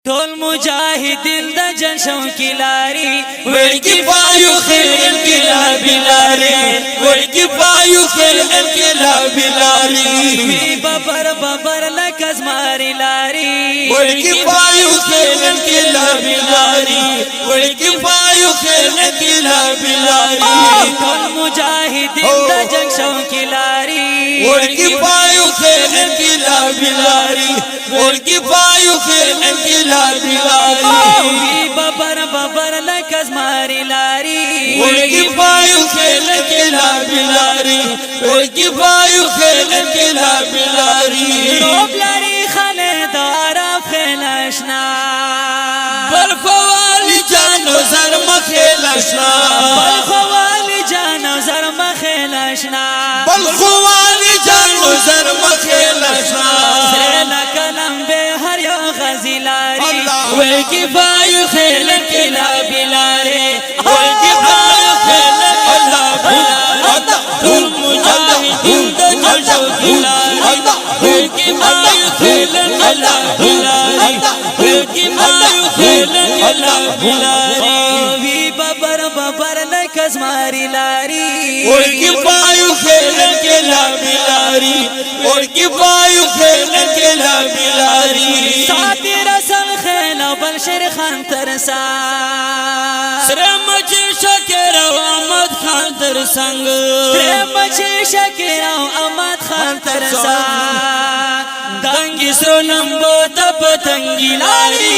toll Mujahideen the जंशों की लारी वड़की पायु खेल के ला बिलारी वड़की पायु खेल के ला बिलारी बबर बबर लकस मारी लारी वड़की पायु खेल के ला बिलारी वड़की पायु खेल के ला बिलारी टोल मुजाहिदीन द जंशों की लारी वड़की पायु खेल के ला बिलारी वड़की पायु खेल के ला बिलारी बबर बबर लकस मारी लारी वड़की पायु खेल के ला बिलारी वड़की पायु खेल के ला बिलारी रोब लारी खाने दारा खेलशना बरखवाली जानो शर्म खेलशना बलखवाली जानो शर्म खेलशना बलखवाली जानो शर्म खेलशना सरेला कलम बे हर यो गजिलारी वड़की पायु खेल के ला बिलारी वड़की पायु खेल के ला बिलारी तुम मुजाहिदीन द जंशों की लारी वड़की पायु खेल के ला बिलारी वड़की पायु खेल के ला बिलारी बबर बबर लकस मारी लारी वड़की पायु खेल के ला बिलारी वड़की पायु खेल के ला बिलारी साथी रसल खेलो बलशर खान तरसा श्रमची शकेरा अहमद खान तर संग प्रेमची शकेरा अहमद खान तरसा दंगी सो नंबो तप तंगी लारी